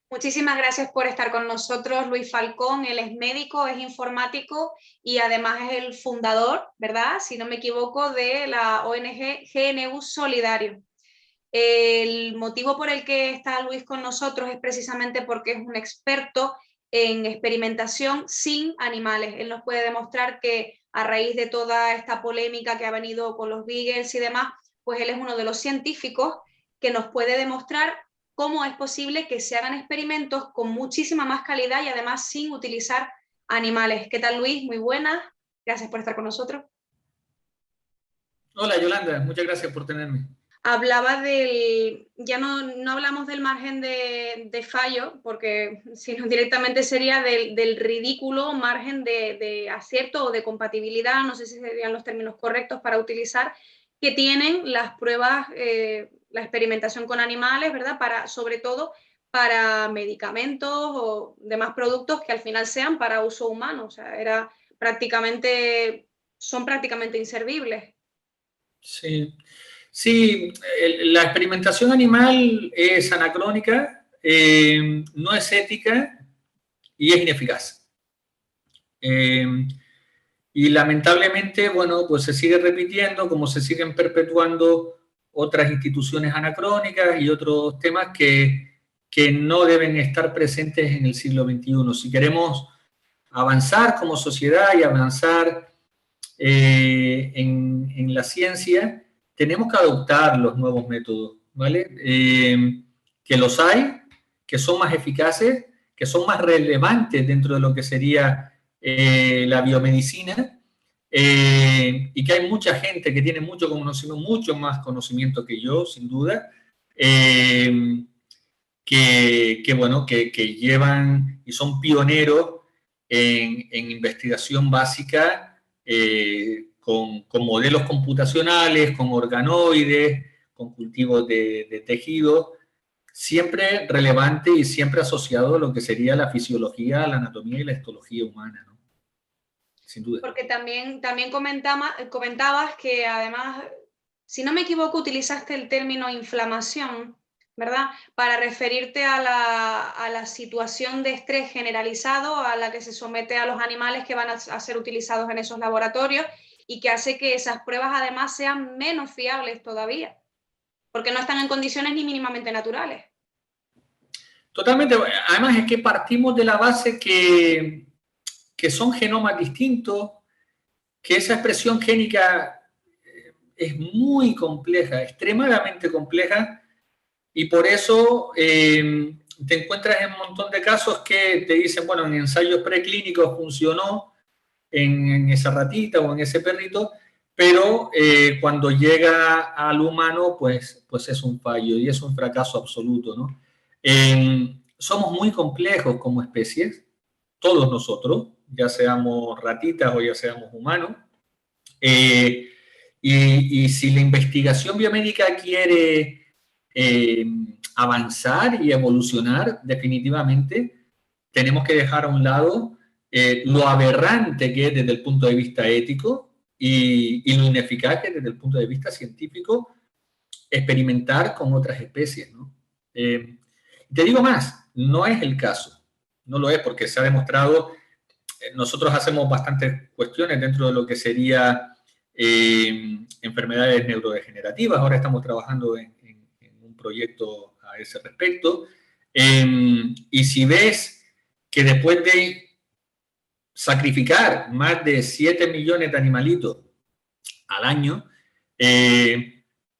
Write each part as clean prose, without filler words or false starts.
Muchísimas gracias por estar con nosotros, Luis Falcón. Él es médico, es informático y además es el fundador, ¿verdad? Si no me equivoco, de la ONG GNU Solidario. El motivo por el que está Luis con nosotros es precisamente porque es un experto en experimentación sin animales. Él nos puede demostrar que a raíz de toda esta polémica que ha venido con los beagles y demás, pues él es uno de los científicos que nos puede demostrar cómo es posible que se hagan experimentos con muchísima más calidad y además sin utilizar animales. ¿Qué tal, Luis? Muy buenas. Gracias por estar con nosotros. Hola, Yolanda. Muchas gracias por tenerme. Hablaba ya no hablamos del margen de fallo, porque sino directamente sería del ridículo margen de acierto o de compatibilidad, no sé si serían los términos correctos para utilizar, que tienen las pruebas, la experimentación con animales, ¿verdad? Sobre todo para medicamentos o demás productos que al final sean para uso humano, o sea, son prácticamente inservibles. Sí, sí, la experimentación animal es anacrónica, no es ética y es ineficaz. Y lamentablemente, bueno, pues se sigue repitiendo, como se siguen perpetuando otras instituciones anacrónicas y otros temas que no deben estar presentes en el siglo XXI. Si queremos avanzar como sociedad y avanzar en la ciencia, tenemos que adoptar los nuevos métodos, ¿vale? Que los hay, que son más eficaces, que son más relevantes dentro de lo que sería la biomedicina, y que hay mucha gente que tiene mucho conocimiento, mucho más conocimiento que yo, sin duda, que llevan y son pioneros en investigación básica, con modelos computacionales, con organoides, con cultivos de tejidos, siempre relevante y siempre asociado a lo que sería la fisiología, la anatomía y la histología humana, ¿no? Sin duda. Porque también comentabas que además, si no me equivoco, utilizaste el término inflamación, ¿verdad? Para referirte a la situación de estrés generalizado a la que se somete a los animales que van a ser utilizados en esos laboratorios y que hace que esas pruebas además sean menos fiables todavía, porque no están en condiciones ni mínimamente naturales. Totalmente. Además es que partimos de la base que son genomas distintos, que esa expresión génica es muy compleja, extremadamente compleja, y por eso te encuentras en un montón de casos que te dicen, bueno, en ensayos preclínicos funcionó en esa ratita o en ese perrito, pero cuando llega al humano, pues es un fallo y es un fracaso absoluto, ¿no? Somos muy complejos como especies, todos nosotros, ya seamos ratitas o ya seamos humanos, y si la investigación biomédica quiere avanzar y evolucionar, definitivamente tenemos que dejar a un lado lo aberrante que es desde el punto de vista ético y lo ineficaz que es desde el punto de vista científico experimentar con otras especies, ¿no? Te digo más, no es el caso, no lo es porque se ha demostrado, nosotros hacemos bastantes cuestiones dentro de lo que sería enfermedades neurodegenerativas, ahora estamos trabajando en un proyecto a ese respecto, y si ves que después de sacrificar más de 7 millones de animalitos al año,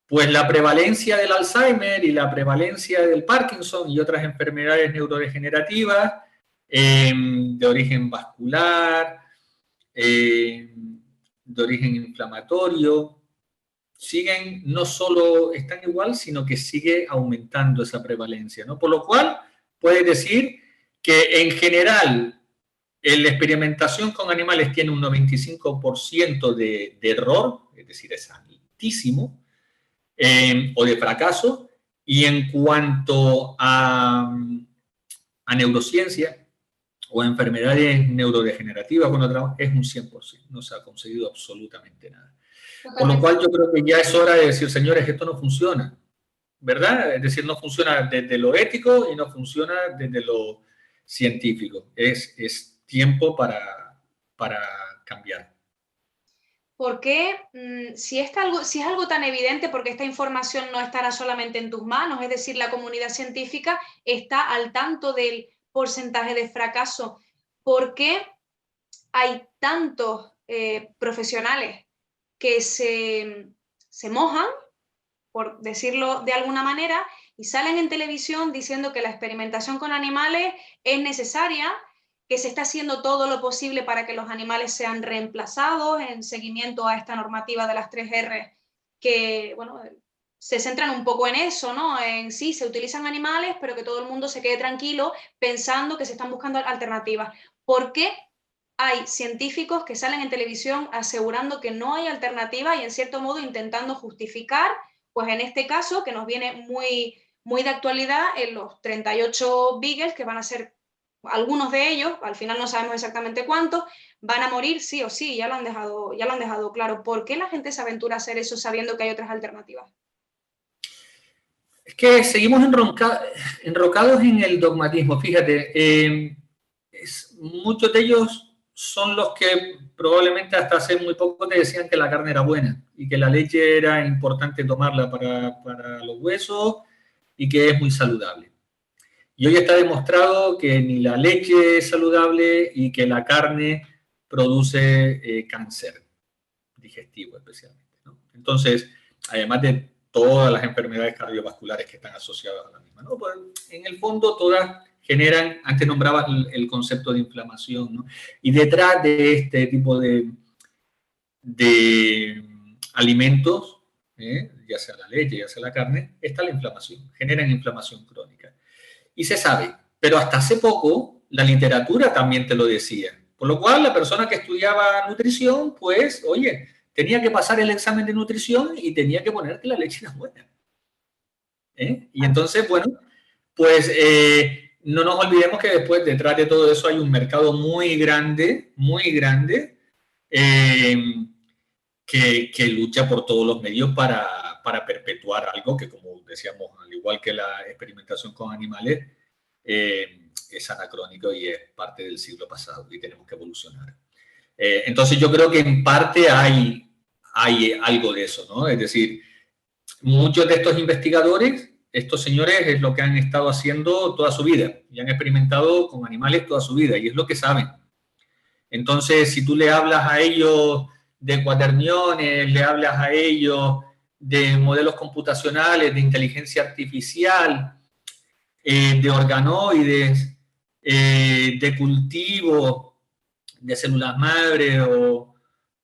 pues la prevalencia del Alzheimer y la prevalencia del Parkinson y otras enfermedades neurodegenerativas de origen vascular, de origen inflamatorio, siguen, no solo están igual, sino que sigue aumentando esa prevalencia, ¿no? Por lo cual, puedes decir que en general la experimentación con animales tiene un 95% de error, es decir, es altísimo, o de fracaso, y en cuanto a neurociencia o a enfermedades neurodegenerativas, es un 100%, no se ha conseguido absolutamente nada. Con lo cual yo creo que ya es hora de decir, señores, esto no funciona. ¿verdad? Es decir, no funciona desde lo ético y no funciona desde lo científico. Es tiempo para cambiar. ¿Por qué, si es algo tan evidente, porque esta información no estará solamente en tus manos? Es decir, la comunidad científica está al tanto del porcentaje de fracaso. ¿Por qué hay tantos profesionales que se mojan, por decirlo de alguna manera, y salen en televisión diciendo que la experimentación con animales es necesaria, que se está haciendo todo lo posible para que los animales sean reemplazados en seguimiento a esta normativa de las 3R, que, bueno, se centran un poco en eso, ¿no? En sí, se utilizan animales, pero que todo el mundo se quede tranquilo pensando que se están buscando alternativas? ¿Por qué hay científicos que salen en televisión asegurando que no hay alternativa y, en cierto modo, intentando justificar, pues en este caso, que nos viene muy de actualidad, en los 38 beagles, que van a ser algunos de ellos, al final no sabemos exactamente cuántos, van a morir sí o sí, ya lo han dejado claro. ¿Por qué la gente se aventura a hacer eso sabiendo que hay otras alternativas? Es que seguimos enrocados en el dogmatismo, fíjate. Muchos de ellos son los que probablemente hasta hace muy poco te decían que la carne era buena y que la leche era importante tomarla para los huesos y que es muy saludable. Y hoy está demostrado que ni la leche es saludable y que la carne produce cáncer digestivo especialmente, ¿no? Entonces, además de todas las enfermedades cardiovasculares que están asociadas a la misma, ¿no? Pues, en el fondo todas generan, antes nombrabas el concepto de inflamación, ¿no? Y detrás de este tipo de alimentos, ya sea la leche, ya sea la carne, está la inflamación, generan inflamación crónica. Y se sabe, pero hasta hace poco la literatura también te lo decía. Por lo cual la persona que estudiaba nutrición, pues, oye, tenía que pasar el examen de nutrición y tenía que poner que la leche era buena. Y entonces, bueno, pues no nos olvidemos que después detrás de todo eso hay un mercado muy grande, que lucha por todos los medios para perpetuar algo que, como decíamos, al igual que la experimentación con animales, es anacrónico y es parte del siglo pasado y tenemos que evolucionar. Entonces yo creo que en parte hay algo de eso, ¿no? Es decir, muchos de estos investigadores, estos señores, es lo que han estado haciendo toda su vida y han experimentado con animales toda su vida y es lo que saben. Entonces, si tú le hablas a ellos de cuaterniones, le hablas a ellos de modelos computacionales, de inteligencia artificial, de organoides, de cultivo, de células madre o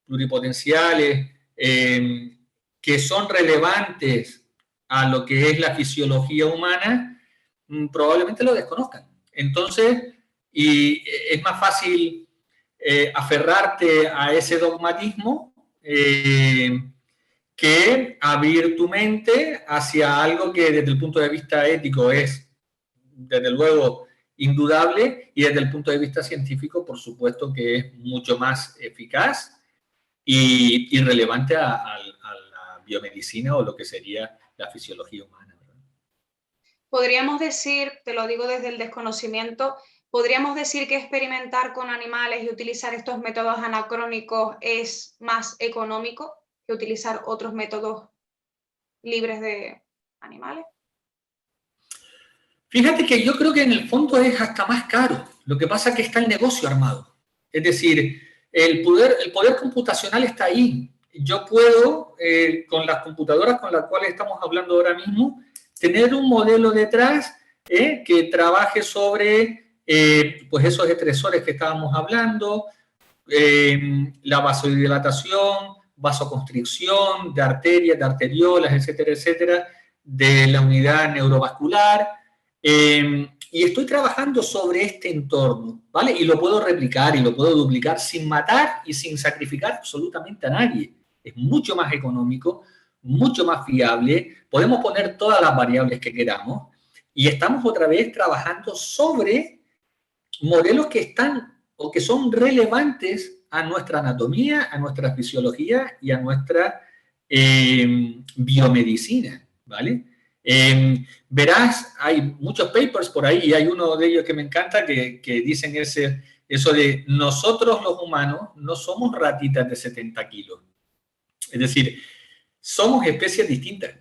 pluripotenciales, que son relevantes a lo que es la fisiología humana, probablemente lo desconozcan. Entonces, y es más fácil aferrarte a ese dogmatismo que abrir tu mente hacia algo que desde el punto de vista ético es, desde luego, indudable y desde el punto de vista científico, por supuesto que es mucho más eficaz y relevante a la biomedicina o lo que sería la fisiología humana, ¿verdad? Podríamos decir, te lo digo desde el desconocimiento, podríamos decir que experimentar con animales y utilizar estos métodos anacrónicos es más económico que utilizar otros métodos libres de animales. Fíjate que yo creo que en el fondo es hasta más caro. Lo que pasa es que está el negocio armado. Es decir, el poder computacional está ahí. Yo puedo, con las computadoras con las cuales estamos hablando ahora mismo, tener un modelo detrás que trabaje sobre pues esos estresores que estábamos hablando, la vasodilatación, vasoconstricción de arterias, de arteriolas, etcétera, etcétera, de la unidad neurovascular. Y estoy trabajando sobre este entorno, ¿vale? Y lo puedo replicar y lo puedo duplicar sin matar y sin sacrificar absolutamente a nadie. Es mucho más económico, mucho más fiable, podemos poner todas las variables que queramos y estamos otra vez trabajando sobre modelos que están o que son relevantes a nuestra anatomía, a nuestra fisiología y a nuestra biomedicina, ¿vale? Verás, hay muchos papers por ahí y hay uno de ellos que me encanta que dicen eso de nosotros los humanos no somos ratitas de 70 kilos. Es decir, somos especies distintas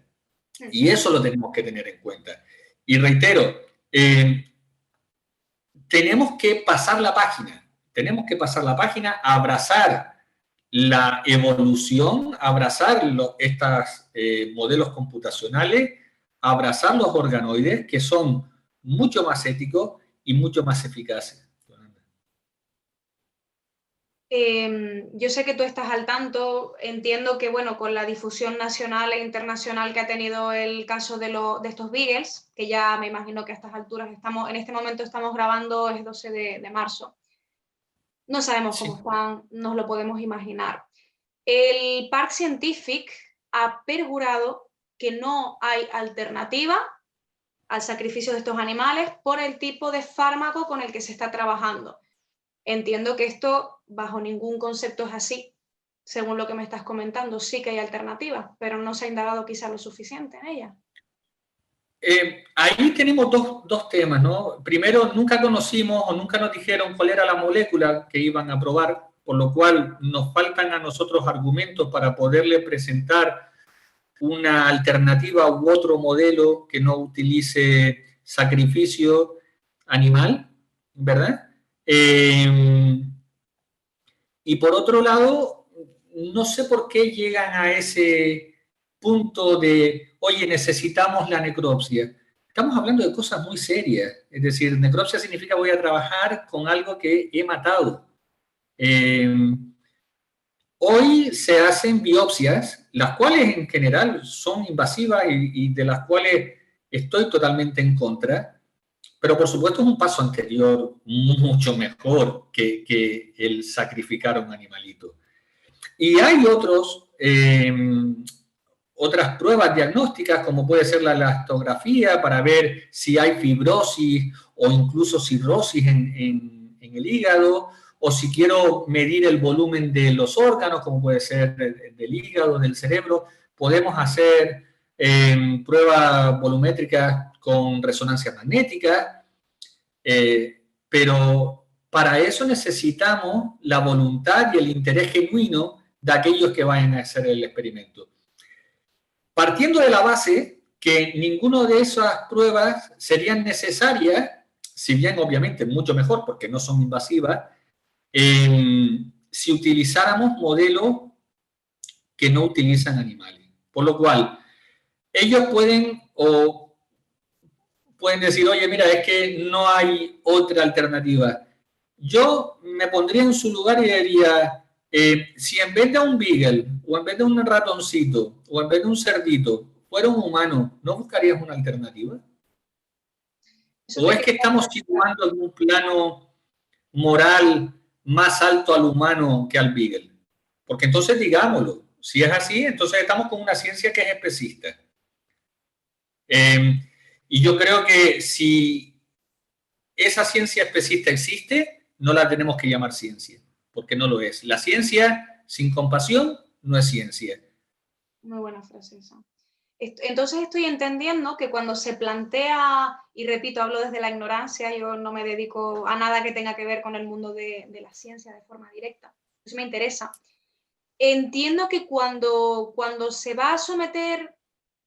y eso lo tenemos que tener en cuenta. Y reitero, tenemos que pasar la página, abrazar la evolución, abrazar estos modelos computacionales, abrazar los organoides que son mucho más éticos y mucho más eficaces. Yo sé que tú estás al tanto, entiendo que, bueno, con la difusión nacional e internacional que ha tenido el caso de estos Beagles, que ya me imagino que a estas alturas en este momento estamos grabando, es 12 de marzo. No sabemos cómo están, nos lo podemos imaginar. El Parc Scientific ha perjurado que no hay alternativa al sacrificio de estos animales por el tipo de fármaco con el que se está trabajando. Entiendo que esto bajo ningún concepto es así, según lo que me estás comentando. Sí que hay alternativas, pero no se ha indagado quizá lo suficiente en ellas. Ahí tenemos dos temas, ¿no? Primero, nunca conocimos o nunca nos dijeron cuál era la molécula que iban a probar, por lo cual nos faltan a nosotros argumentos para poderle presentar una alternativa u otro modelo que no utilice sacrificio animal, ¿verdad? Y por otro lado, no sé por qué llegan a ese punto de, oye, necesitamos la necropsia. Estamos hablando de cosas muy serias. Es decir, necropsia significa voy a trabajar con algo que he matado. Hoy se hacen biopsias, las cuales en general son invasivas y de las cuales estoy totalmente en contra, pero por supuesto es un paso anterior mucho mejor que el sacrificar a un animalito. Y hay otras pruebas diagnósticas, como puede ser la elastografía, para ver si hay fibrosis o incluso cirrosis en el hígado, o si quiero medir el volumen de los órganos, como puede ser del hígado, del cerebro, podemos hacer pruebas volumétricas con resonancia magnética, pero para eso necesitamos la voluntad y el interés genuino de aquellos que vayan a hacer el experimento. Partiendo de la base que ninguna de esas pruebas serían necesarias, si bien obviamente mucho mejor porque no son invasivas, si utilizáramos modelos que no utilizan animales. Por lo cual, ellos pueden decir, oye, mira, es que no hay otra alternativa. Yo me pondría en su lugar y diría, si en vez de un beagle, o en vez de un ratoncito, o en vez de un cerdito, fuera un humano, ¿no buscarías una alternativa? ¿O es que estamos situando en un plano moral más alto al humano que al beagle? Porque entonces digámoslo, si es así, entonces estamos con una ciencia que es especista. Y yo creo que si esa ciencia especista existe, no la tenemos que llamar ciencia, porque no lo es. La ciencia sin compasión no es ciencia. Muy buena frase esa. Entonces estoy entendiendo que cuando se plantea, y repito, hablo desde la ignorancia, yo no me dedico a nada que tenga que ver con el mundo de la ciencia de forma directa, eso me interesa. Entiendo que cuando se va a someter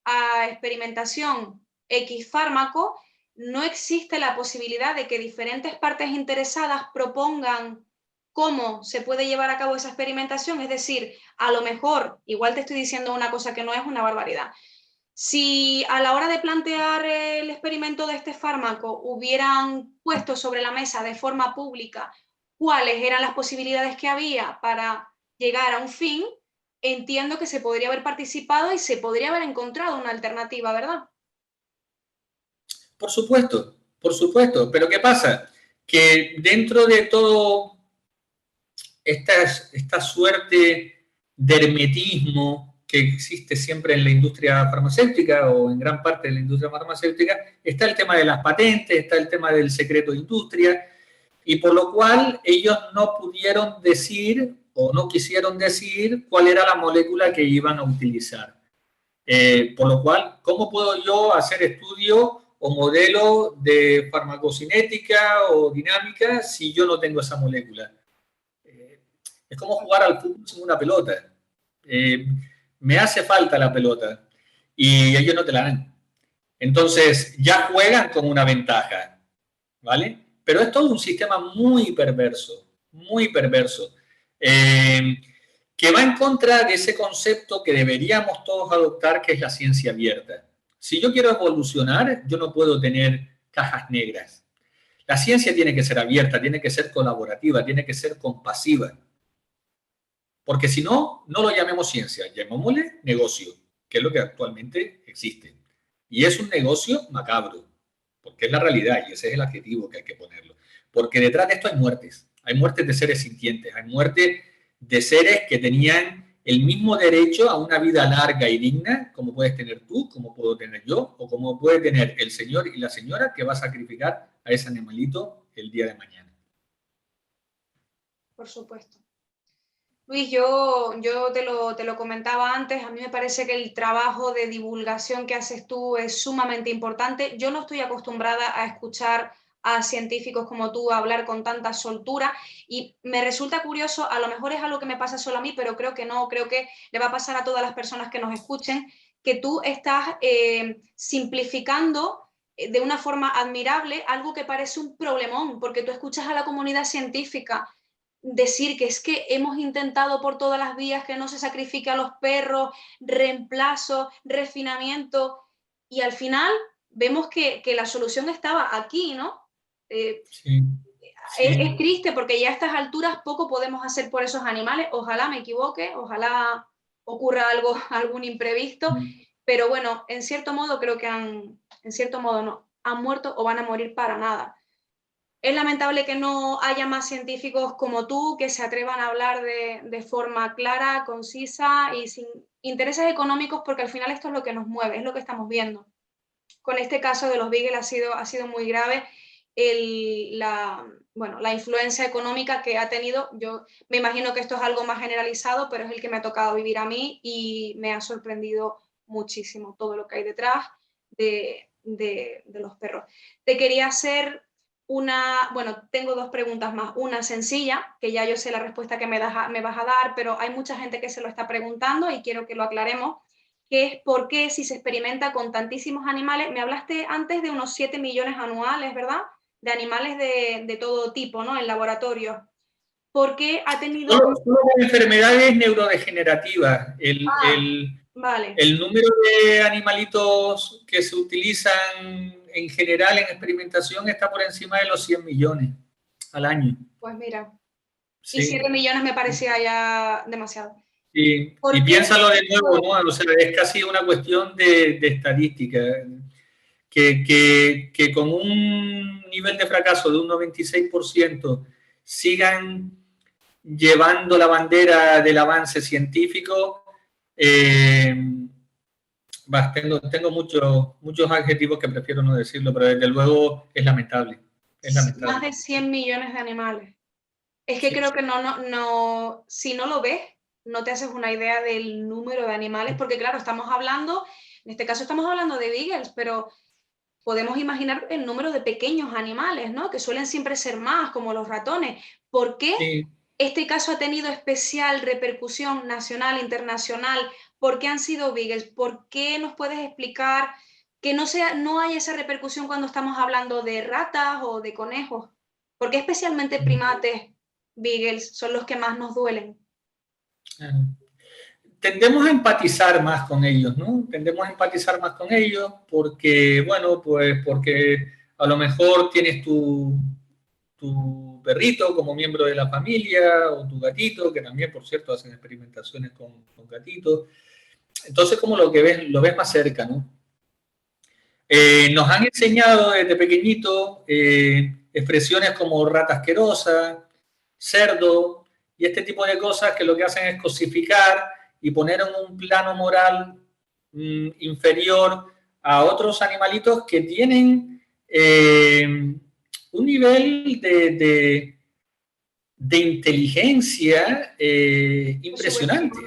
a experimentación X fármaco, no existe la posibilidad de que diferentes partes interesadas propongan cómo se puede llevar a cabo esa experimentación. Es decir, a lo mejor, igual te estoy diciendo una cosa que no es una barbaridad, si a la hora de plantear el experimento de este fármaco hubieran puesto sobre la mesa de forma pública cuáles eran las posibilidades que había para llegar a un fin, entiendo que se podría haber participado y se podría haber encontrado una alternativa, ¿verdad? Por supuesto, pero ¿qué pasa? Que dentro de todo esta suerte de hermetismo que existe siempre en la industria farmacéutica o en gran parte de la industria farmacéutica, está el tema de las patentes, está el tema del secreto de industria, y por lo cual ellos no pudieron decir o no quisieron decir cuál era la molécula que iban a utilizar. Por lo cual, ¿cómo puedo yo hacer estudio o modelo de farmacocinética o dinámica si yo no tengo esa molécula? Es como jugar al fútbol sin una pelota. Me hace falta la pelota y ellos no te la dan. Entonces, ya juegan con una ventaja, ¿vale? Pero es todo un sistema muy perverso, que va en contra de ese concepto que deberíamos todos adoptar, que es la ciencia abierta. Si yo quiero evolucionar, yo no puedo tener cajas negras. La ciencia tiene que ser abierta, tiene que ser colaborativa, tiene que ser compasiva. Porque si no, no lo llamemos ciencia, llamémosle negocio, que es lo que actualmente existe. Y es un negocio macabro, porque es la realidad y ese es el adjetivo que hay que ponerlo. Porque detrás de esto hay muertes de seres sintientes, hay muertes de seres que tenían el mismo derecho a una vida larga y digna como puedes tener tú, como puedo tener yo, o como puede tener el señor y la señora que va a sacrificar a ese animalito el día de mañana. Por supuesto. Luis, yo te lo comentaba antes, a mí me parece que el trabajo de divulgación que haces tú es sumamente importante. Yo no estoy acostumbrada a escuchar a científicos como tú hablar con tanta soltura y me resulta curioso, a lo mejor es algo que me pasa solo a mí, pero creo que no, creo que le va a pasar a todas las personas que nos escuchen, que tú estás simplificando de una forma admirable algo que parece un problemón, porque tú escuchas a la comunidad científica decir que es que hemos intentado por todas las vías que no se sacrifique a los perros, reemplazo, refinamiento, y al final vemos que la solución estaba aquí, ¿no? Sí, Es sí. triste porque ya a estas alturas poco podemos hacer por esos animales, ojalá me equivoque, ojalá ocurra algo, algún imprevisto, pero bueno, en cierto modo creo que en cierto modo no, han muerto o van a morir para nada. Es lamentable que no haya más científicos como tú que se atrevan a hablar de forma clara, concisa y sin intereses económicos, porque al final esto es lo que nos mueve, es lo que estamos viendo. Con este caso de los Beagle ha sido muy grave bueno, la influencia económica que ha tenido. Yo me imagino que esto es algo más generalizado, pero es el que me ha tocado vivir a mí y me ha sorprendido muchísimo todo lo que hay detrás de los perros. Te quería hacer bueno, tengo dos preguntas más. Una sencilla, que ya yo sé la respuesta que me vas a dar, pero hay mucha gente que se lo está preguntando y quiero que lo aclaremos, que es por qué si se experimenta con tantísimos animales, me hablaste antes de unos 7 millones anuales, ¿verdad? De animales de todo tipo, ¿no? En laboratorio. ¿Por qué ha tenido... Solo con enfermedades neurodegenerativas. Vale. El número de animalitos que se utilizan en general en experimentación está por encima de los 100 millones al año. Pues mira, y 7 Sí. millones me parecía ya demasiado. Y piénsalo de nuevo, ¿no? O sea, es casi una cuestión de estadística. Que con un nivel de fracaso de un 96% sigan llevando la bandera del avance científico. Tengo muchos adjetivos que prefiero no decirlo, pero desde luego es lamentable. Es lamentable. Más de 100 millones de animales. Es que Sí. creo que no, si no lo ves, no te haces una idea del número de animales, porque claro, estamos hablando, en este caso estamos hablando de beagles, pero podemos imaginar el número de pequeños animales, ¿no? Que suelen siempre ser más, como los ratones. ¿Por qué Sí. este caso ha tenido especial repercusión nacional, internacional? ¿Por qué han sido beagles? ¿Por qué nos puedes explicar que no hay esa repercusión cuando estamos hablando de ratas o de conejos? ¿Por qué especialmente primates, beagles, son los que más nos duelen? Tendemos a empatizar más con ellos, ¿no? Tendemos a empatizar más con ellos porque, bueno, pues porque a lo mejor tienes tu perrito como miembro de la familia o tu gatito, que también, por cierto, hacen experimentaciones con gatitos. Entonces, como lo ves más cerca, ¿no? Nos han enseñado desde pequeñito expresiones como rata asquerosa, cerdo y este tipo de cosas que lo que hacen es cosificar y poner en un plano moral inferior a otros animalitos que tienen un nivel de inteligencia impresionante.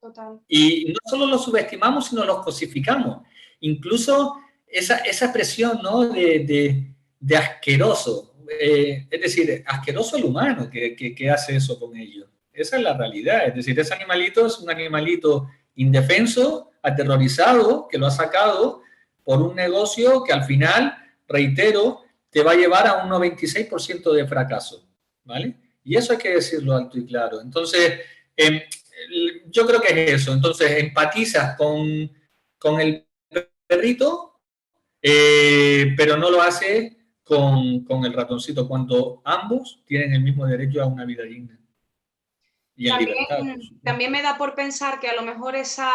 Total. Y no solo los subestimamos, sino los cosificamos. Incluso esa expresión, ¿no? de asqueroso. Es decir, asqueroso el humano que hace eso con ellos. Esa es la realidad. Es decir, ese animalito es un animalito indefenso, aterrorizado, que lo ha sacado por un negocio que al final, reitero, te va a llevar a un 96% de fracaso, ¿vale? Y eso hay que decirlo alto y claro. Entonces, yo creo que es eso. Entonces, empatizas con el perrito, pero no lo hace con el ratoncito, cuando ambos tienen el mismo derecho a una vida digna y en libertad. También me da por pensar que a lo mejor ese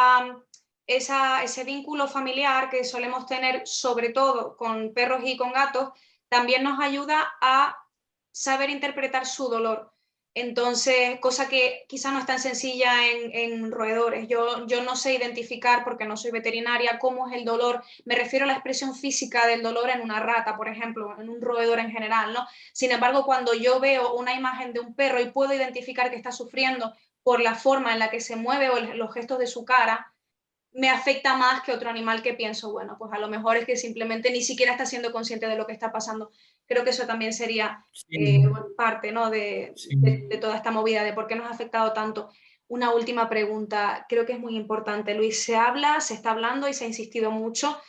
vínculo familiar que solemos tener, sobre todo con perros y con gatos, también nos ayuda a saber interpretar su dolor. Entonces, cosa que quizá no es tan sencilla en roedores. Yo no sé identificar, porque no soy veterinaria, cómo es el dolor. Me refiero a la expresión física del dolor en una rata, por ejemplo, en un roedor en general, ¿no? Sin embargo, cuando yo veo una imagen de un perro y puedo identificar que está sufriendo por la forma en la que se mueve o los gestos de su cara, me afecta más que otro animal que pienso, bueno, pues a lo mejor es que simplemente ni siquiera está siendo consciente de lo que está pasando. Creo que eso también sería Sí, parte, ¿no? sí. de toda esta movida, de por qué nos ha afectado tanto. Una última pregunta, creo que es muy importante, Luis. Se está hablando y se ha insistido mucho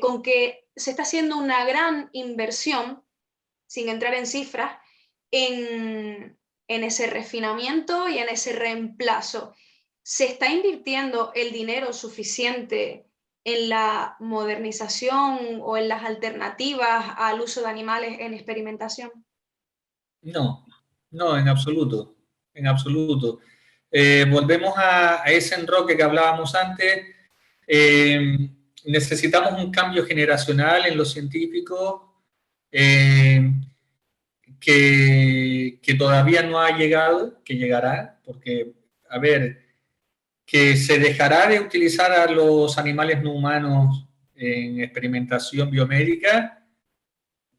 con que se está haciendo una gran inversión, sin entrar en cifras, en ese refinamiento y en ese reemplazo. ¿Se está invirtiendo el dinero suficiente en la modernización o en las alternativas al uso de animales en experimentación? No, no, en absoluto, en absoluto. Volvemos a ese enroque que hablábamos antes. Eh, Necesitamos un cambio generacional en los científicos eh, que todavía no ha llegado, que llegará, porque, a ver, que se dejará de utilizar a los animales no humanos en experimentación biomédica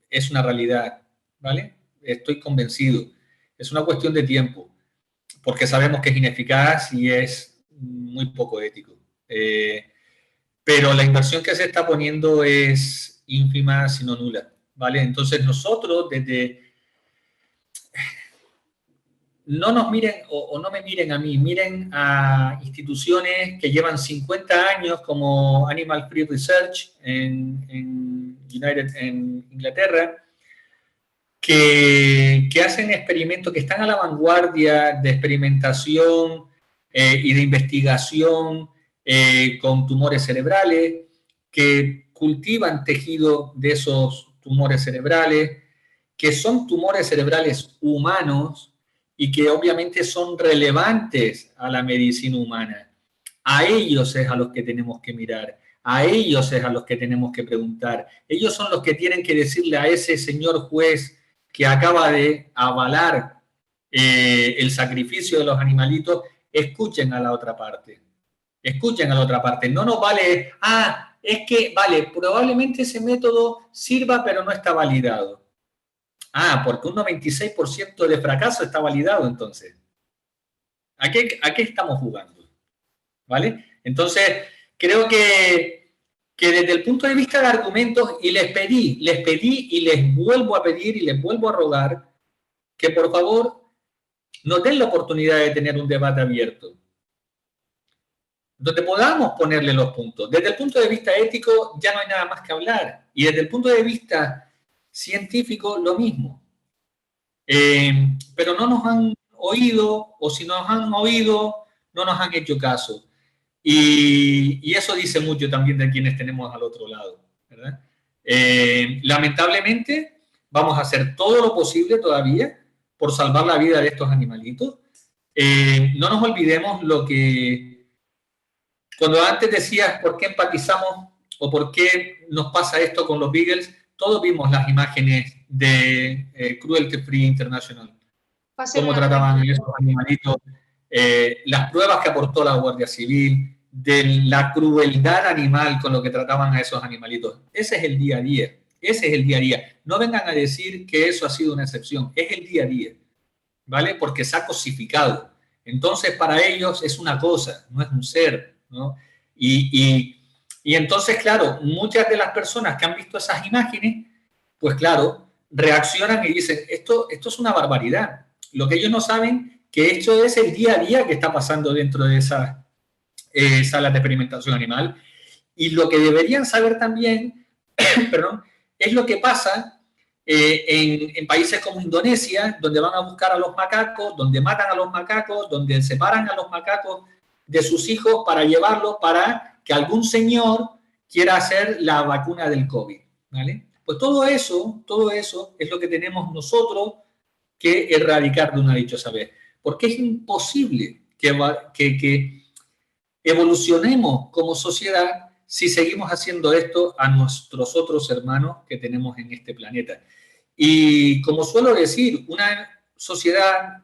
es una realidad, ¿vale? Estoy convencido. Es una cuestión de tiempo, porque sabemos que es ineficaz y es muy poco ético. Pero la inversión que se está poniendo es ínfima, sino nula, ¿vale? Entonces nosotros desde no nos miren o no me miren a mí, miren a instituciones que llevan 50 años como Animal Free Research en Inglaterra, que hacen experimentos, que están a la vanguardia de experimentación y de investigación con tumores cerebrales, que cultivan tejido de esos tumores cerebrales, que son tumores cerebrales humanos y que obviamente son relevantes a la medicina humana. A ellos es a los que tenemos que mirar, a ellos es a los que tenemos que preguntar. Ellos son los que tienen que decirle a ese señor juez que acaba de avalar el sacrificio de los animalitos, escuchen a la otra parte. Escuchen a la otra parte. No nos vale, es que, vale, probablemente ese método sirva, pero no está validado. Porque un 96% de fracaso está validado, entonces. ¿A qué estamos jugando? ¿Vale? Entonces, creo que desde el punto de vista de argumentos, y les pedí y les vuelvo a pedir y les vuelvo a rogar que por favor nos den la oportunidad de tener un debate abierto, donde podamos ponerle los puntos. Desde el punto de vista ético ya no hay nada más que hablar, y desde el punto de vista científico lo mismo. Pero no nos han oído, o si nos han oído, no nos han hecho caso. Y eso dice mucho también de quienes tenemos al otro lado, ¿verdad? Lamentablemente, vamos a hacer todo lo posible todavía por salvar la vida de estos animalitos. No nos olvidemos lo que, cuando antes decías por qué empatizamos o por qué nos pasa esto con los Beagles, todos vimos las imágenes de Cruelty Free International, cómo trataban a esos animalitos, las pruebas que aportó la Guardia Civil, de la crueldad animal con lo que trataban a esos animalitos. Ese es el día a día, ese es el día a día. No vengan a decir que eso ha sido una excepción, es el día a día, ¿vale? Porque se ha cosificado. Entonces, para ellos es una cosa, no es un ser, ¿no? Y entonces, claro, muchas de las personas que han visto esas imágenes, pues claro, reaccionan y dicen, esto es una barbaridad. Lo que ellos no saben que esto es el día a día que está pasando dentro de esas salas de experimentación animal. Y lo que deberían saber también, perdón, es lo que pasa en países como Indonesia, donde van a buscar a los macacos, donde matan a los macacos, donde separan a los macacos de sus hijos para llevarlos para que algún señor quiera hacer la vacuna del COVID, ¿vale? Pues todo eso es lo que tenemos nosotros que erradicar de una dichosa vez. Porque es imposible que evolucionemos como sociedad si seguimos haciendo esto a nuestros otros hermanos que tenemos en este planeta. Y como suelo decir, una sociedad,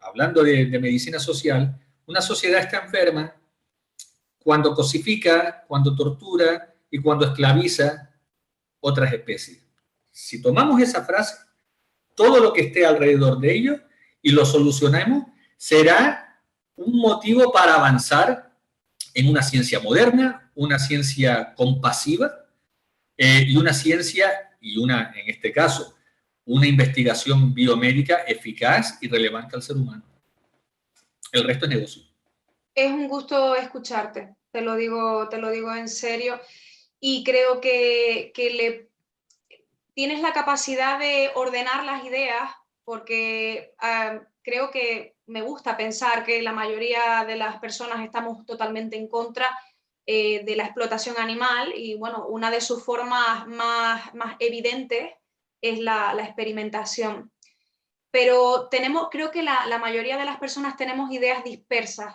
hablando de medicina social, una sociedad está enferma cuando cosifica, cuando tortura y cuando esclaviza otras especies. Si tomamos esa frase, todo lo que esté alrededor de ello y lo solucionemos, será un motivo para avanzar en una ciencia moderna, una ciencia compasiva y una ciencia, en este caso, una investigación biomédica eficaz y relevante al ser humano. El resto es negocio. Es un gusto escucharte, te lo digo en serio, y creo que tienes la capacidad de ordenar las ideas, porque creo que me gusta pensar que la mayoría de las personas estamos totalmente en contra de la explotación animal, y bueno, una de sus formas más evidentes es la experimentación. Pero creo que la mayoría de las personas tenemos ideas dispersas.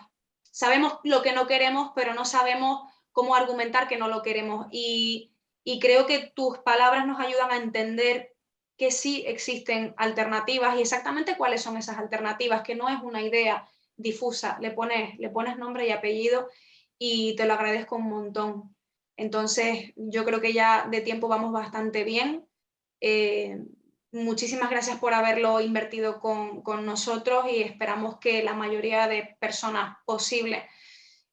Sabemos lo que no queremos, pero no sabemos cómo argumentar que no lo queremos. Y creo que tus palabras nos ayudan a entender que sí existen alternativas y exactamente cuáles son esas alternativas, que no es una idea difusa, le pones nombre y apellido, y te lo agradezco un montón. Entonces, yo creo que ya de tiempo vamos bastante bien. Muchísimas gracias por haberlo invertido con nosotros, y esperamos que la mayoría de personas posibles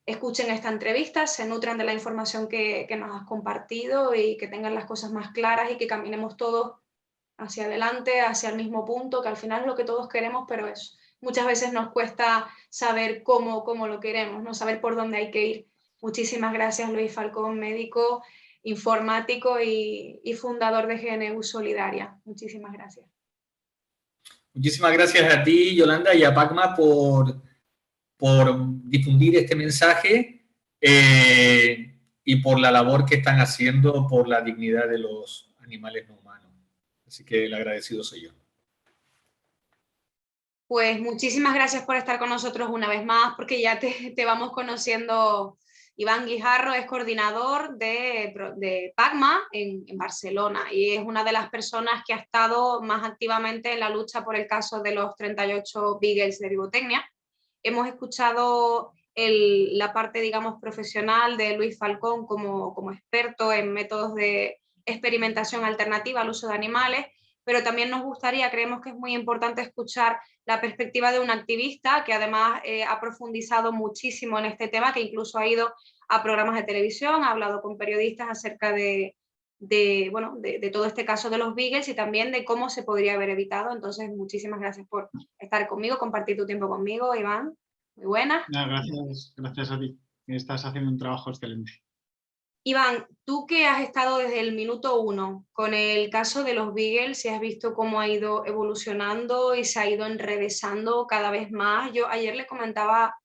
escuchen esta entrevista, se nutran de la información que nos has compartido y que tengan las cosas más claras y que caminemos todos hacia adelante, hacia el mismo punto, que al final es lo que todos queremos, pero muchas veces nos cuesta saber cómo lo queremos, no saber por dónde hay que ir. Muchísimas gracias, Luis Falcón, médico, informático y fundador de GNU Solidaria. Muchísimas gracias. Muchísimas gracias a ti, Yolanda, y a Pacma por difundir este mensaje y por la labor que están haciendo por la dignidad de los animales no humanos. Así que el agradecido soy yo. Pues muchísimas gracias por estar con nosotros una vez más, porque ya te vamos conociendo. Iván Guijarro es coordinador de Pacma en Barcelona, y es una de las personas que ha estado más activamente en la lucha por el caso de los 38 beagles de Vivotecnia. Hemos escuchado la parte, digamos, profesional de Luis Falcón como experto en métodos de experimentación alternativa al uso de animales, pero también nos gustaría, creemos que es muy importante escuchar la perspectiva de un activista que además ha profundizado muchísimo en este tema, que incluso ha ido a programas de televisión, ha hablado con periodistas acerca de todo este caso de los beagles y también de cómo se podría haber evitado. Entonces, muchísimas gracias por estar conmigo, compartir tu tiempo conmigo, Iván. Muy buena. No, gracias a ti. Estás haciendo un trabajo excelente. Iván, tú que has estado desde el minuto 1 con el caso de los beagles, si has visto cómo ha ido evolucionando y se ha ido enrevesando cada vez más. Yo ayer le comentaba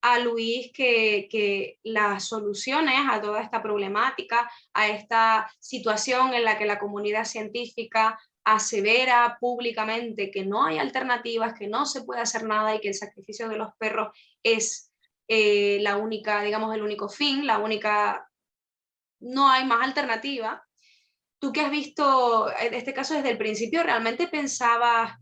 a Luis que las soluciones a toda esta problemática, a esta situación en la que la comunidad científica asevera públicamente que no hay alternativas, que no se puede hacer nada y que el sacrificio de los perros es la única, digamos, el único fin, la única, no hay más alternativa. Tú que has visto este caso desde el principio, ¿realmente pensabas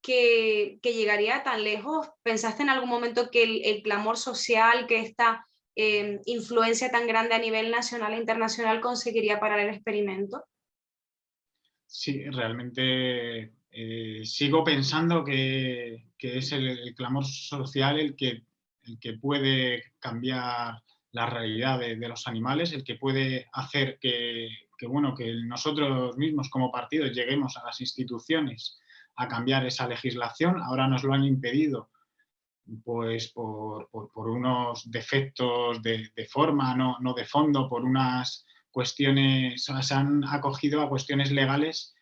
que llegaría tan lejos? ¿Pensaste en algún momento que el clamor social, que esta influencia tan grande a nivel nacional e internacional conseguiría parar el experimento? Sí, realmente sigo pensando que que es el clamor social el que puede cambiar la realidad de los animales, el que puede hacer que nosotros mismos como partidos lleguemos a las instituciones a cambiar esa legislación. Ahora nos lo han impedido pues por unos defectos de forma, no de fondo, por unas cuestiones, se han acogido a cuestiones legales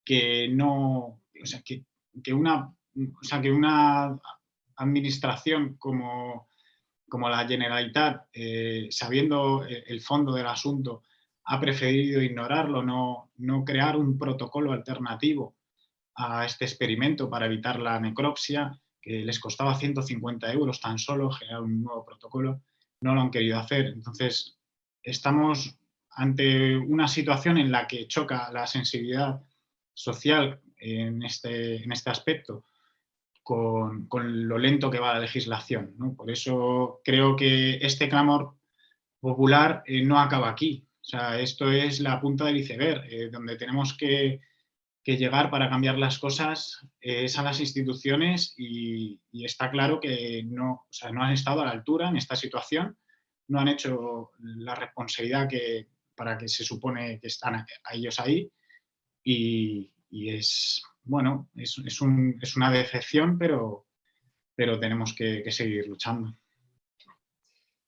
que no, o sea, que una administración como la Generalitat, sabiendo el fondo del asunto, ha preferido ignorarlo, no crear un protocolo alternativo a este experimento para evitar la necropsia, que les costaba 150 € tan solo generar un nuevo protocolo, no lo han querido hacer. Entonces, estamos ante una situación en la que choca la sensibilidad social en este aspecto con lo lento que va la legislación, ¿no? Por eso creo que este clamor popular no acaba aquí. O sea, esto es la punta del iceberg, donde tenemos que llegar para cambiar las cosas es a las instituciones y está claro que no han estado a la altura en esta situación, no han hecho la responsabilidad para que se supone que están a ellos ahí y es una decepción, pero tenemos que seguir luchando.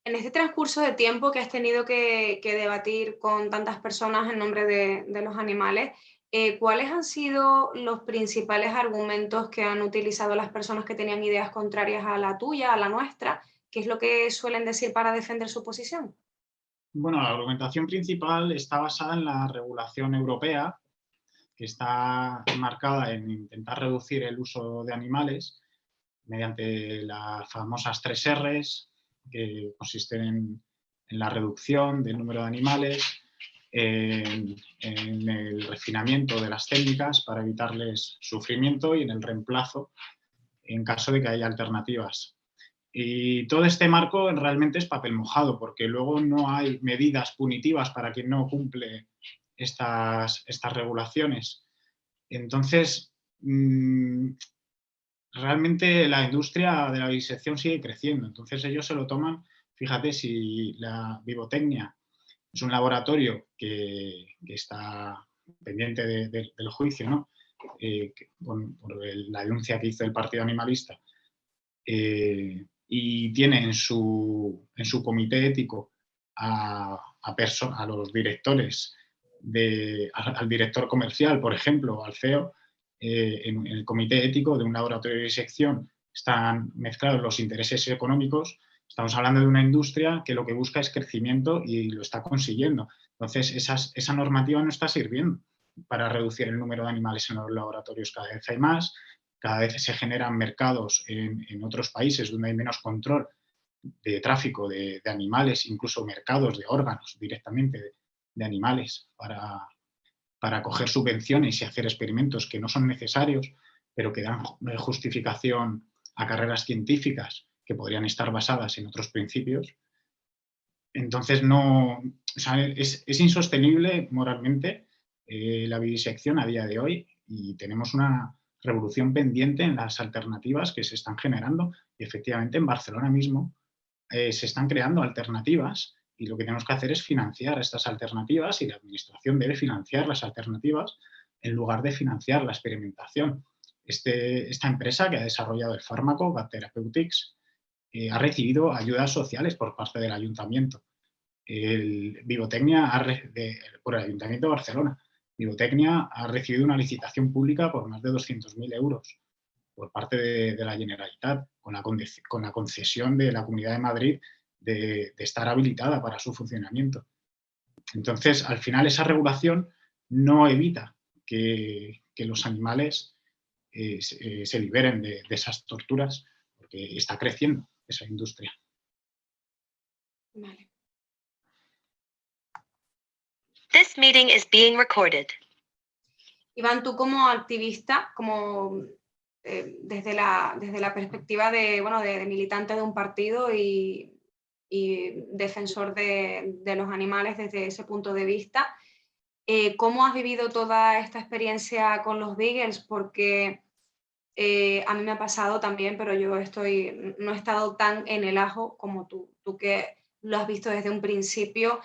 En este transcurso de tiempo que has tenido que debatir con tantas personas en nombre de los animales, ¿cuáles han sido los principales argumentos que han utilizado las personas que tenían ideas contrarias a la tuya, a la nuestra? ¿Qué es lo que suelen decir para defender su posición? Bueno, la argumentación principal está basada en la regulación europea, que está marcada en intentar reducir el uso de animales mediante las famosas 3 Rs, que consisten en la reducción del número de animales, en el refinamiento de las técnicas para evitarles sufrimiento y en el reemplazo en caso de que haya alternativas. Y todo este marco realmente es papel mojado, porque luego no hay medidas punitivas para quien no cumple estas regulaciones. Entonces, realmente la industria de la vivisección sigue creciendo. Entonces ellos se lo toman, fíjate, si la Vivotecnia es un laboratorio que está pendiente del juicio, ¿no? Por la denuncia que hizo el Partido Animalista, y tiene en su comité ético a los directores, al director comercial, por ejemplo, al CEO, en el comité ético de un laboratorio de disección están mezclados los intereses económicos. Estamos hablando de una industria que lo que busca es crecimiento y lo está consiguiendo. Entonces, esa normativa no está sirviendo para reducir el número de animales en los laboratorios. Cada vez hay más, cada vez se generan mercados en otros países donde hay menos control de tráfico de animales, incluso mercados de órganos directamente de animales para coger subvenciones y hacer experimentos que no son necesarios, pero que dan justificación a carreras científicas que podrían estar basadas en otros principios. Entonces, es insostenible moralmente la vivisección a día de hoy y tenemos una revolución pendiente en las alternativas que se están generando y efectivamente en Barcelona mismo se están creando alternativas y lo que tenemos que hacer es financiar estas alternativas y la administración debe financiar las alternativas en lugar de financiar la experimentación. Esta empresa que ha desarrollado el fármaco, Bat Therapeutics, ha recibido ayudas sociales por parte del ayuntamiento. Vivotecnia por el Ayuntamiento de Barcelona. Vivotecnia ha recibido una licitación pública por más de 200.000 € por parte de la Generalitat, con la concesión de la Comunidad de Madrid de estar habilitada para su funcionamiento. Entonces, al final, esa regulación no evita que los animales se liberen de esas torturas, porque está creciendo esa industria. Vale. This meeting is being recorded. Iván, tú como activista, desde la perspectiva de militante de un partido y defensor de los animales desde ese punto de vista, ¿cómo has vivido toda esta experiencia con los Beagles? Porque A mí me ha pasado también, pero yo no he estado tan en el ajo como tú. Tú que lo has visto desde un principio,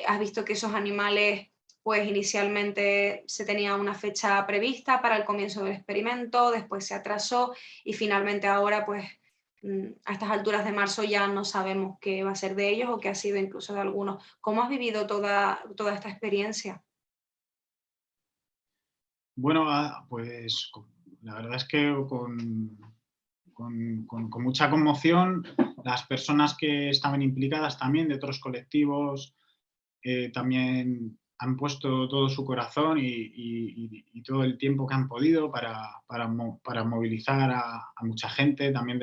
has visto que esos animales, pues inicialmente se tenía una fecha prevista para el comienzo del experimento, después se atrasó y finalmente ahora, pues a estas alturas de marzo ya no sabemos qué va a ser de ellos o qué ha sido incluso de algunos. ¿Cómo has vivido toda esta experiencia? Bueno, pues la verdad es que con mucha conmoción, las personas que estaban implicadas también de otros colectivos también han puesto todo su corazón y todo el tiempo que han podido para movilizar a mucha gente, también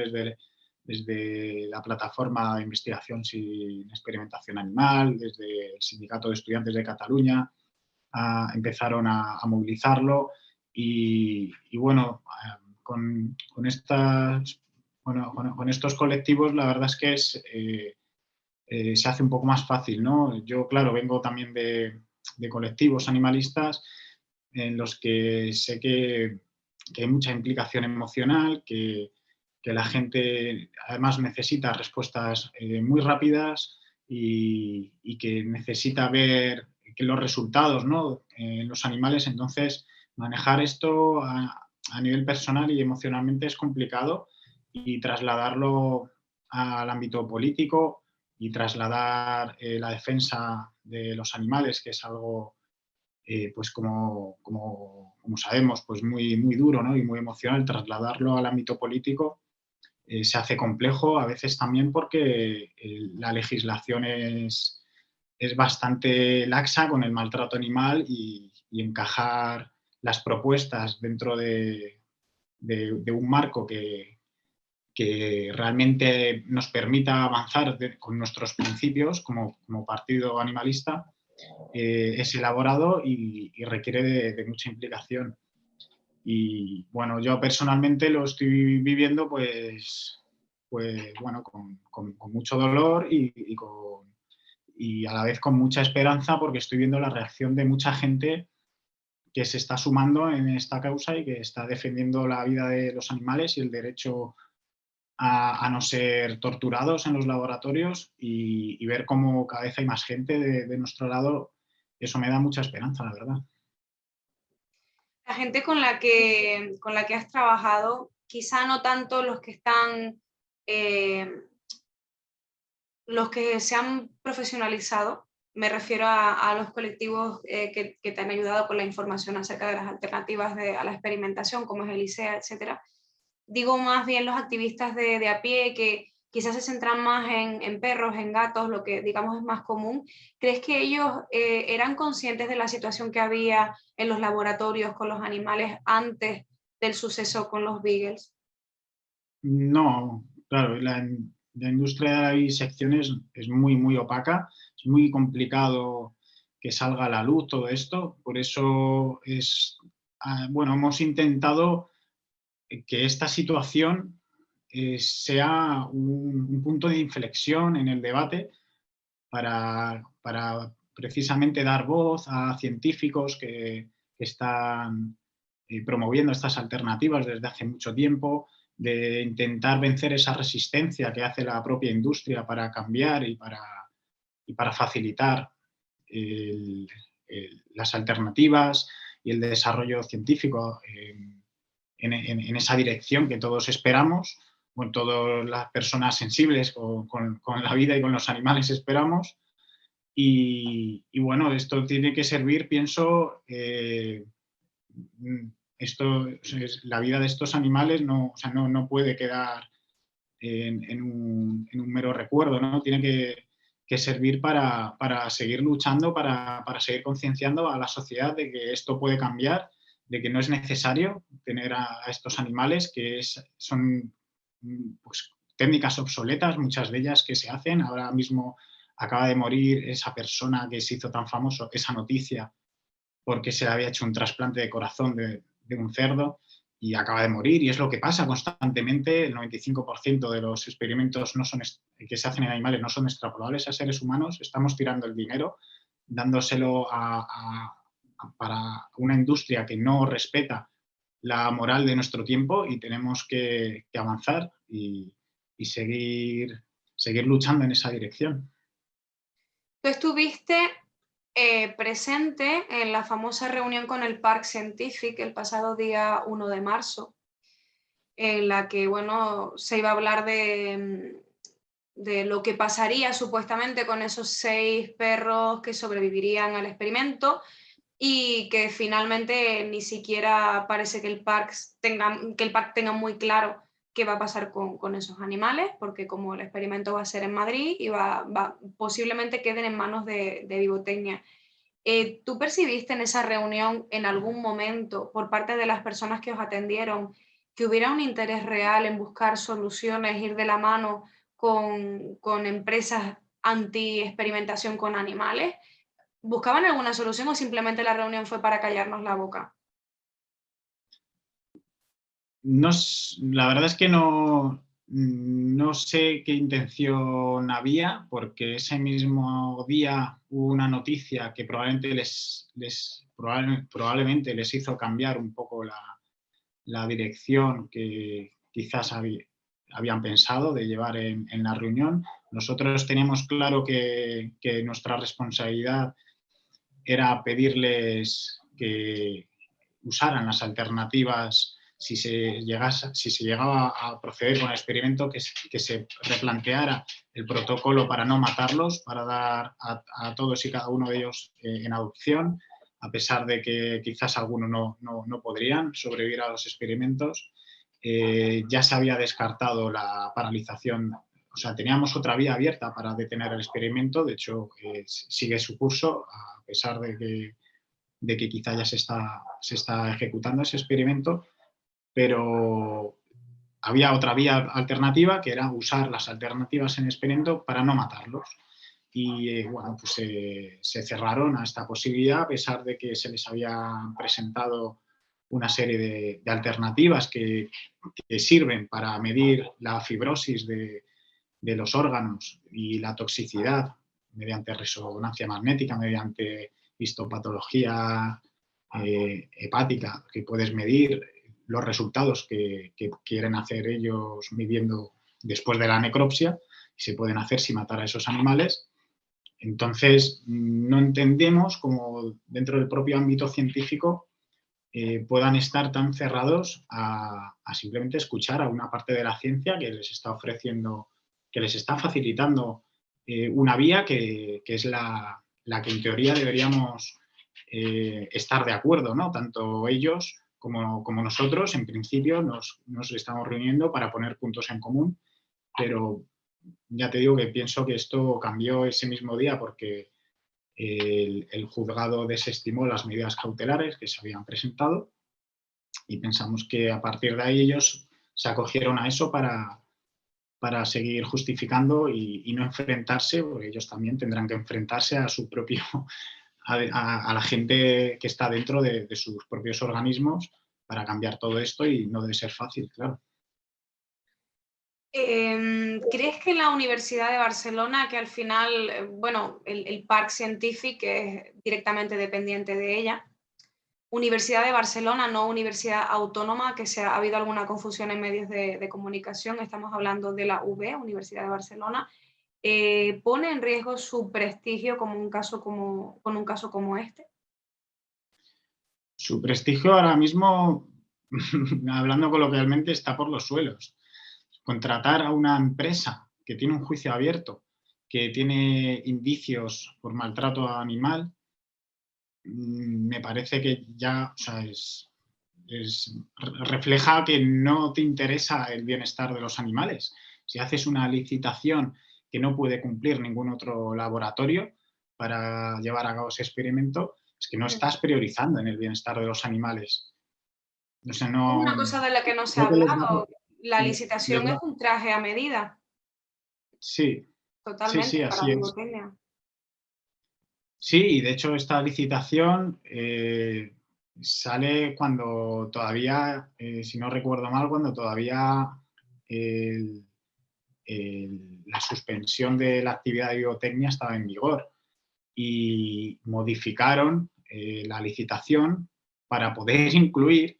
desde la plataforma de investigación sin experimentación animal, desde el Sindicato de Estudiantes de Cataluña, empezaron a movilizarlo y bueno, con estos colectivos la verdad es que se hace un poco más fácil, ¿no? Yo, claro, vengo también de colectivos animalistas en los que sé que hay mucha implicación emocional, que la gente además necesita respuestas muy rápidas y que necesita ver que los resultados, ¿no? En los animales. Entonces, manejar esto a nivel personal y emocionalmente es complicado y trasladarlo al ámbito político y trasladar la defensa de los animales, que es algo, pues como sabemos, pues muy duro, ¿no? Y muy emocional, trasladarlo al ámbito político se hace complejo, a veces también porque la legislación es bastante laxa con el maltrato animal y encajar las propuestas dentro de un marco que realmente nos permita avanzar con nuestros principios como partido animalista, es elaborado y requiere de mucha implicación. Y bueno, yo personalmente lo estoy viviendo pues bueno, con mucho dolor y a la vez con mucha esperanza porque estoy viendo la reacción de mucha gente que se está sumando en esta causa y que está defendiendo la vida de los animales y el derecho a no ser torturados en los laboratorios y ver cómo cada vez hay más gente de nuestro lado, eso me da mucha esperanza, la verdad. La gente con la que has trabajado, quizá no tanto los que están, los que se han profesionalizado, me refiero a los colectivos que te han ayudado con la información acerca de las alternativas a la experimentación, como es el ICEA, etcétera. Digo más bien los activistas de a pie que quizás se centran más en perros, en gatos, lo que digamos es más común. ¿Crees que ellos eran conscientes de la situación que había en los laboratorios con los animales antes del suceso con los beagles? No, claro, la industria de la vivisección es muy opaca, es muy complicado que salga a la luz todo esto, por eso bueno, hemos intentado que esta situación sea un punto de inflexión en el debate para precisamente dar voz a científicos que están promoviendo estas alternativas desde hace mucho tiempo, de intentar vencer esa resistencia que hace la propia industria para cambiar y para facilitar las alternativas y el desarrollo científico en esa dirección que todos esperamos, bueno, todas las personas sensibles con la vida y con los animales esperamos. Y bueno, esto tiene que servir, pienso, la vida de estos animales no, o sea, no puede quedar en un mero recuerdo, ¿no? Tiene que servir para seguir luchando, para seguir concienciando a la sociedad de que esto puede cambiar, de que no es necesario tener a estos animales, que son pues, técnicas obsoletas, muchas de ellas que se hacen. Ahora mismo acaba de morir esa persona que se hizo tan famoso, esa noticia, porque se le había hecho un trasplante de corazón de un cerdo y acaba de morir. Y es lo que pasa constantemente. El 95% de los experimentos que se hacen en animales no son extrapolables a seres humanos. Estamos tirando el dinero, dándoselo para una industria que no respeta la moral de nuestro tiempo y tenemos que avanzar y seguir luchando en esa dirección. Tú estuviste presente en la famosa reunión con el Parc Scientific el pasado día 1 de marzo, en la que, bueno, se iba a hablar de lo que pasaría supuestamente con esos 6 perros que sobrevivirían al experimento y que finalmente ni siquiera parece que el parque tenga muy claro qué va a pasar con esos animales, porque como el experimento va a ser en Madrid y posiblemente queden en manos de Vivotecnia. ¿Tú percibiste en esa reunión en algún momento por parte de las personas que os atendieron que hubiera un interés real en buscar soluciones, ir de la mano con empresas anti-experimentación con animales? ¿Buscaban alguna solución o simplemente la reunión fue para callarnos la boca? La verdad es que no sé qué intención había, porque ese mismo día hubo una noticia que probablemente les hizo cambiar un poco la dirección que quizás habían pensado de llevar en la reunión. Nosotros teníamos claro que nuestra responsabilidad era pedirles que usaran las alternativas si se llegaba a proceder con el experimento, que se replanteara el protocolo para no matarlos, para dar a todos y cada uno de ellos en adopción, a pesar de que quizás algunos no podrían sobrevivir a los experimentos. Ya se había descartado la paralización, o sea, teníamos otra vía abierta para detener el experimento, de hecho sigue su curso, a pesar de que quizá ya se está ejecutando ese experimento, pero había otra vía alternativa que era usar las alternativas en el experimento para no matarlos. Y bueno, pues se cerraron a esta posibilidad a pesar de que se les había presentado una serie de alternativas que sirven para medir la fibrosis de los órganos y la toxicidad mediante resonancia magnética, mediante histopatología hepática, que puedes medir los resultados que quieren hacer ellos midiendo después de la necropsia, y se pueden hacer sin matar a esos animales. Entonces, no entendemos cómo dentro del propio ámbito científico puedan estar tan cerrados a simplemente escuchar a una parte de la ciencia que les está ofreciendo, que les está facilitando una vía que es la que en teoría deberíamos estar de acuerdo, ¿no? Tanto ellos como nosotros, en principio, nos estamos reuniendo para poner puntos en común, pero ya te digo que pienso que esto cambió ese mismo día porque el juzgado desestimó las medidas cautelares que se habían presentado y pensamos que a partir de ahí ellos se acogieron a eso para seguir justificando y no enfrentarse, porque ellos también tendrán que enfrentarse a su propio, a la gente que está dentro de sus propios organismos para cambiar todo esto, y no debe ser fácil, claro. ¿Crees que la Universidad de Barcelona, que al final, bueno, el Parc Scientific es directamente dependiente de ella, Universidad de Barcelona, no Universidad Autónoma, que ha habido alguna confusión en medios de comunicación, estamos hablando de la UB, Universidad de Barcelona, pone en riesgo su prestigio con un caso como este? Su prestigio ahora mismo, hablando coloquialmente, está por los suelos. Contratar a una empresa que tiene un juicio abierto, que tiene indicios por maltrato animal, me parece que ya, o sea, refleja que no te interesa el bienestar de los animales. Si haces una licitación que no puede cumplir ningún otro laboratorio para llevar a cabo ese experimento, es que no estás priorizando en el bienestar de los animales. O sea, no, Una cosa de la que no se ha creo que hablado, la licitación es un traje a medida, sí, totalmente, para así es. Vivotecnia. Sí, y de hecho esta licitación sale cuando todavía, si no recuerdo mal, cuando todavía la suspensión de la actividad de Vivotecnia estaba en vigor, y modificaron la licitación para poder incluir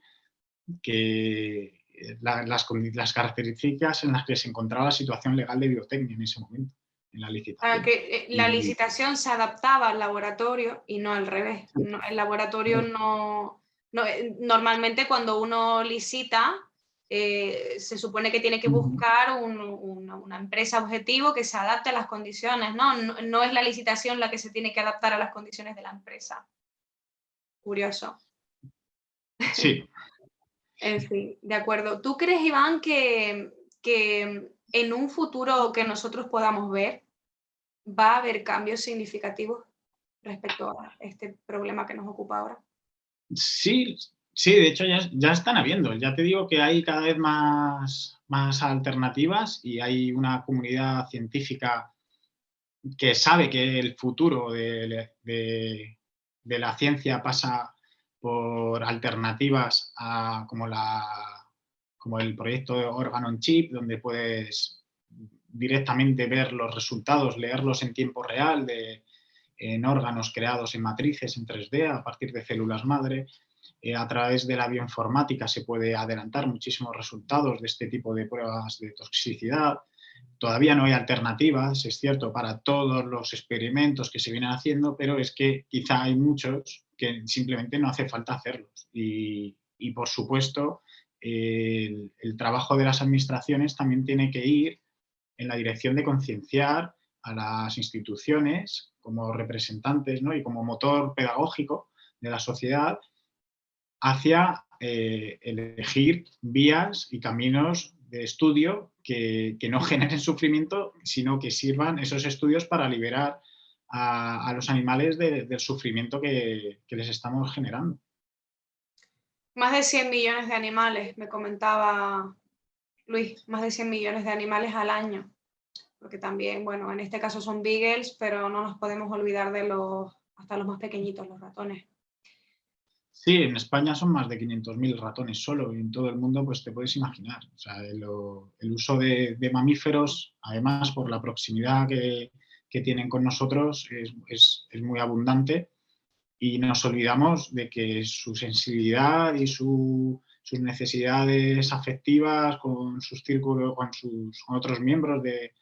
las características en las que se encontraba la situación legal de biotecnia en ese momento, en la licitación. La licitación se adaptaba al laboratorio y no al revés. No, el laboratorio normalmente cuando uno licita, se supone que tiene que buscar una empresa objetivo que se adapte a las condiciones, ¿no? No es la licitación la que se tiene que adaptar a las condiciones de la empresa. Curioso. Sí. En fin, de acuerdo. ¿Tú crees, Iván, que en un futuro que nosotros podamos ver, va a haber cambios significativos respecto a este problema que nos ocupa ahora? Sí, de hecho ya están habiendo. Ya te digo que hay cada vez más alternativas y hay una comunidad científica que sabe que el futuro de la ciencia pasa por alternativas como el proyecto de Organ on Chip, donde puedes directamente ver los resultados, leerlos en tiempo real en órganos creados en matrices en 3D a partir de células madre. A través de la bioinformática se puede adelantar muchísimos resultados de este tipo de pruebas de toxicidad. Todavía no hay alternativas, es cierto, para todos los experimentos que se vienen haciendo, pero es que quizá hay muchos que simplemente no hace falta hacerlos. Y por supuesto, el trabajo de las administraciones también tiene que ir en la dirección de concienciar a las instituciones como representantes, ¿no? Y como motor pedagógico de la sociedad hacia elegir vías y caminos de estudio que no generen sufrimiento, sino que sirvan esos estudios para liberar a los animales del sufrimiento que les estamos generando. Más de 100 millones de animales, me comentaba Luis, más de 100 millones de animales al año. Porque también, bueno, en este caso son beagles, pero no nos podemos olvidar de hasta los más pequeñitos, los ratones. Sí, en España son más de 500.000 ratones solo y en todo el mundo pues te puedes imaginar. O sea, el uso de mamíferos, además por la proximidad que tienen con nosotros, es muy abundante y nos olvidamos de que su sensibilidad y sus necesidades afectivas con sus círculos, con otros miembros de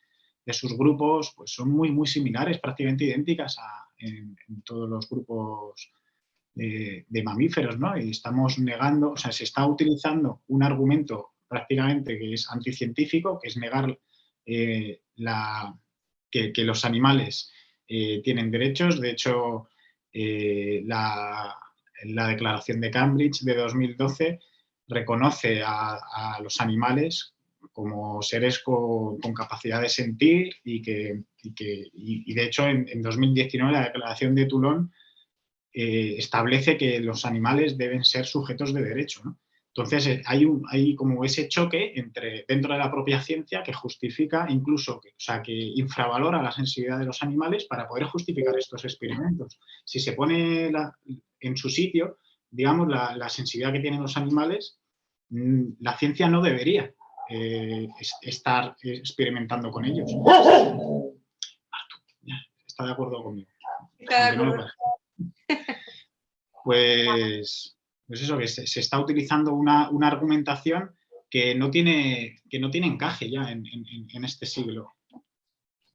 sus grupos, pues son muy similares, prácticamente idénticas en todos los grupos de mamíferos, ¿no? Y estamos negando, o sea, se está utilizando un argumento prácticamente que es anticientífico, que es negar que los animales tienen derechos. De hecho, la Declaración de Cambridge de 2012 reconoce a los animales como seres con capacidad de sentir y de hecho en 2019 la Declaración de Toulon establece que los animales deben ser sujetos de derecho, ¿no? Entonces hay como ese choque dentro de la propia ciencia que justifica incluso, que infravalora la sensibilidad de los animales para poder justificar estos experimentos. Si se pone en su sitio, digamos, la sensibilidad que tienen los animales, la ciencia no debería estar experimentando con ellos. Está de acuerdo conmigo. Está de acuerdo. Pues eso, que se está utilizando una argumentación que no tiene encaje ya en este siglo.